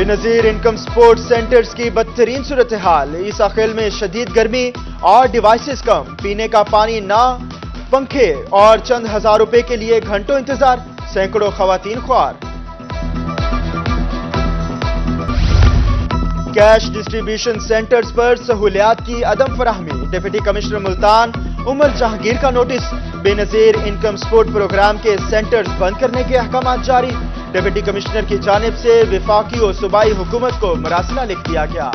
بے نظیر income support centres کی بدترین صورتحال، عیسیٰ خیل میں شدید گرمی اور ڈیوائسز کم، پینے کا پانی نہ، پنکھے اور چند ہزار روپے کے لیے گھنٹوں انتظار، سینکڑوں خواتین خوار۔ کیش ڈسٹریبیوشن سینٹرز پر سہولیات کی عدم فراہمی، ڈپٹی کمشنر ملتان عمر جہانگیر کا نوٹس، بے نظیر انکم سپورٹ پروگرام کے سینٹرز بند کرنے کے احکامات جاری، ڈپٹی کمشنر کی جانب سے وفاقی و صوبائی حکومت کو مراسلہ لکھ دیا گیا۔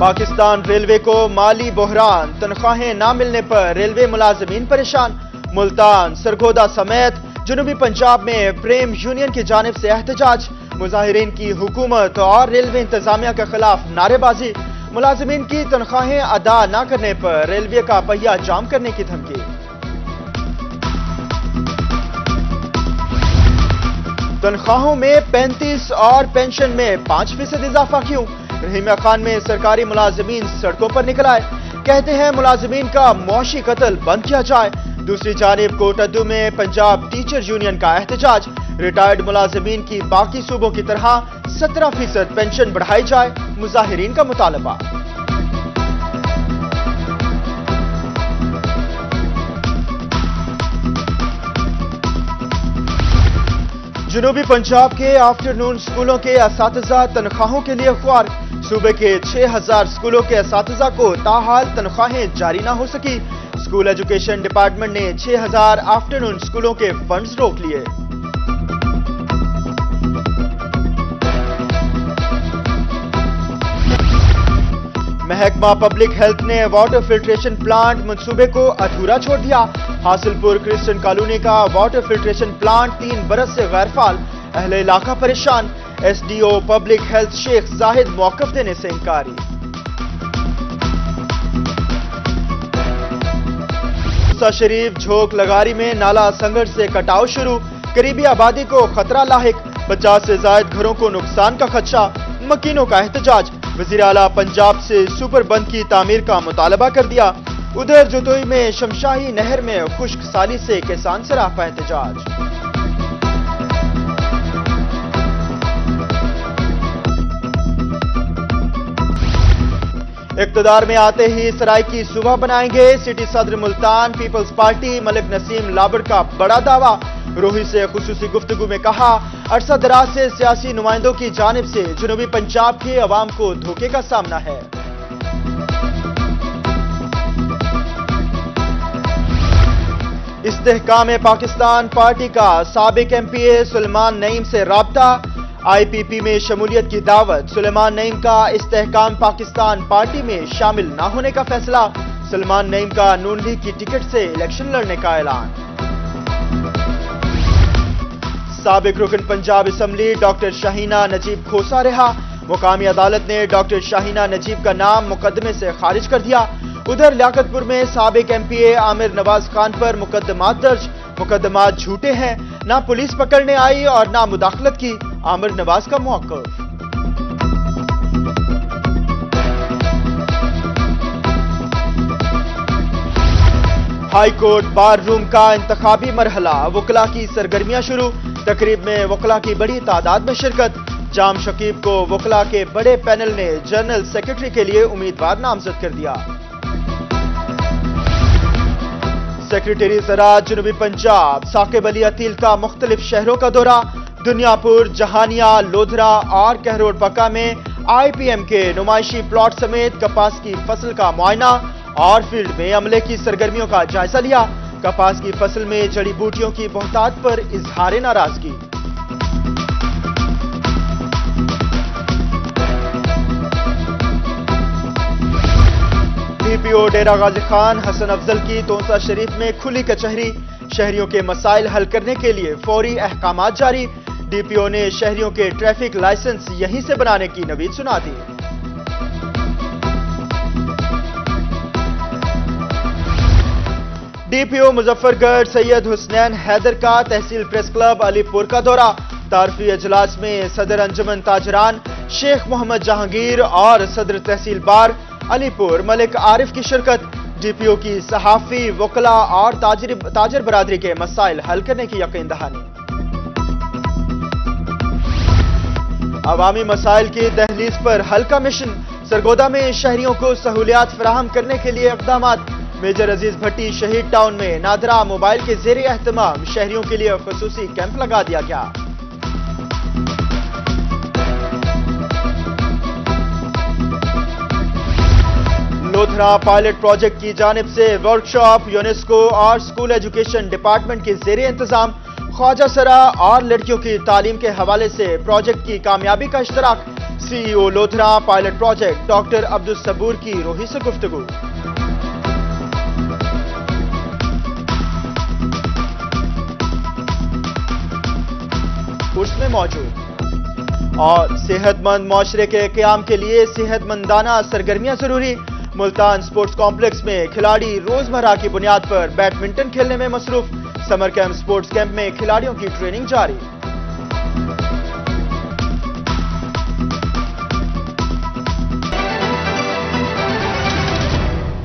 پاکستان ریلوے کو مالی بحران، تنخواہیں نہ ملنے پر ریلوے ملازمین پریشان، ملتان، سرگودا سمیت جنوبی پنجاب میں پریم یونین کی جانب سے احتجاج، مظاہرین کی حکومت اور ریلوے انتظامیہ کے خلاف نعرے بازی، ملازمین کی تنخواہیں ادا نہ کرنے پر ریلوے کا پہیہ جام کرنے کی دھمکی۔ تنخواہوں میں 35 اور پینشن میں 5% اضافہ کیوں؟ رحیمیہ خان میں سرکاری ملازمین سڑکوں پر نکل آئے، کہتے ہیں ملازمین کا معاشی قتل بند کیا جائے۔ دوسری جانب کوٹادو میں پنجاب ٹیچر یونین کا احتجاج، ریٹائرڈ ملازمین کی باقی صوبوں کی طرح 17% پینشن بڑھائی جائے، مظاہرین کا مطالبہ۔ جنوبی پنجاب کے آفٹر نون سکولوں کے اساتذہ تنخواہوں کے لیے خوار، صوبے کے 6000 سکولوں کے اساتذہ کو تاحال تنخواہیں جاری نہ ہو سکی، اسکول ایجوکیشن ڈپارٹمنٹ نے 6000 آفٹر نون سکولوں کے فنڈز روک لیے۔ محکمہ پبلک ہیلتھ نے واٹر فلٹریشن پلانٹ منصوبے کو ادھورا چھوڑ دیا، حاصل پور کرسچن کالونی کا واٹر فلٹریشن پلانٹ 3 برس سے غیر فعال، اہل علاقہ پریشان، S D O public health شیخ زاہد موقف دینے سے انکاری۔ شریف جھوک لگاری میں نالا سنگھر سے کٹاؤ شروع، قریبی آبادی کو خطرہ لاحق، 50 سے زائد گھروں کو نقصان کا خدشہ، مکینوں کا احتجاج، وزیر اعلیٰ پنجاب سے سپر بند کی تعمیر کا مطالبہ کر دیا، ادھر جتوئی میں شمشاہی نہر میں خشک سالی سے کسان سراپا احتجاج۔ اقتدار میں آتے ہی سرائے کی صوبہ بنائیں گے، سٹی صدر ملتان پیپلز پارٹی ملک نسیم لابڑ کا بڑا دعویٰ، روہی سے خصوصی گفتگو میں کہا، عرصہ دراز سے سیاسی نمائندوں کی جانب سے جنوبی پنجاب کے عوام کو دھوکے کا سامنا ہے۔ استحکام پاکستان پارٹی کا سابق ایم پی اے سلیمان نعیم سے رابطہ، آئی پی پی میں شمولیت کی دعوت، سلیمان نعیم کا استحکام پاکستان پارٹی میں شامل نہ ہونے کا فیصلہ، سلیمان نعیم کا نون لیگ کی ٹکٹ سے الیکشن لڑنے کا اعلان۔ سابق رکن پنجاب اسمبلی ڈاکٹر شاہینہ نجیب کھوسا رہا، مقامی عدالت نے ڈاکٹر شاہینہ نجیب کا نام مقدمے سے خارج کر دیا، ادھر لیاقت پور میں سابق ایم پی اے عامر نواز خان پر مقدمات درج، مقدمات جھوٹے ہیں، نہ پولیس پکڑنے آئی اور نہ مداخلت کی، عامر نواز کا موقف۔ ہائی کورٹ بار روم کا انتخابی مرحلہ، وکلاء کی سرگرمیاں شروع، تقریب میں وکلاء کی بڑی تعداد میں شرکت، جام شکیب کو وکلاء کے بڑے پینل نے جنرل سیکرٹری کے لیے امیدوار نامزد کر دیا۔ سیکرٹری زراعت جنوبی پنجاب ثاقب علی عتیل کا مختلف شہروں کا دورہ، دنیا پور، جہانیہ، لودھرا اور کہروڑ پکا میں آئی پی ایم کے نمائشی پلاٹ سمیت کپاس کی فصل کا معائنہ اور فیلڈ میں عملے کی سرگرمیوں کا جائزہ لیا، کپاس کی فصل میں جڑی بوٹیوں کی بہتات پر اظہار ناراضگی۔ ڈی پی او ڈیرہ غازی خان حسن افضل کی تونسا شریف میں کھلی کچہری، شہریوں کے مسائل حل کرنے کے لیے فوری احکامات جاری، ڈی پی او نے شہریوں کے ٹریفک لائسنس یہیں سے بنانے کی نوید سنا دی۔ ڈی پی او مظفر گڑھ سید حسنین حیدر کا تحصیل پریس کلب علی پور کا دورہ، تعارفی اجلاس میں صدر انجمن تاجران شیخ محمد جہانگیر اور صدر تحصیل بار علی پور ملک عارف کی شرکت، ڈی پی او کی صحافی وکلا اور تاجر برادری کے مسائل حل کرنے کی یقین دہانی۔ عوامی مسائل کی دہلیز پر حل کا مشن، سرگودا میں شہریوں کو سہولیات فراہم کرنے کے لیے اقدامات۔ میجر عزیز بھٹی شہید ٹاؤن میں نادرا موبائل کے زیر اہتمام شہریوں کے لیے خصوصی کیمپ لگا دیا گیا۔ لودھرا پائلٹ پروجیکٹ کی جانب سے ورک شاپ یونیسکو اور اسکول ایجوکیشن ڈپارٹمنٹ کے زیر انتظام خواجہ سرا اور لڑکیوں کی تعلیم کے حوالے سے پروجیکٹ کی کامیابی کا اشتراک۔ C E O Lodhra pilot project doctor Abdul Saboor کی روحی سے گفتگو۔ کورس میں موجود اور صحت مند معاشرے کے قیام کے لیے صحت مندانہ سرگرمیاں ضروری۔ ملتان سپورٹس کمپلیکس میں کھلاڑی روزمرہ کی بنیاد پر بیڈمنٹن کھیلنے میں مصروف۔ سمر کیمپ سپورٹس کیمپ میں کھلاڑیوں کی ٹریننگ جاری۔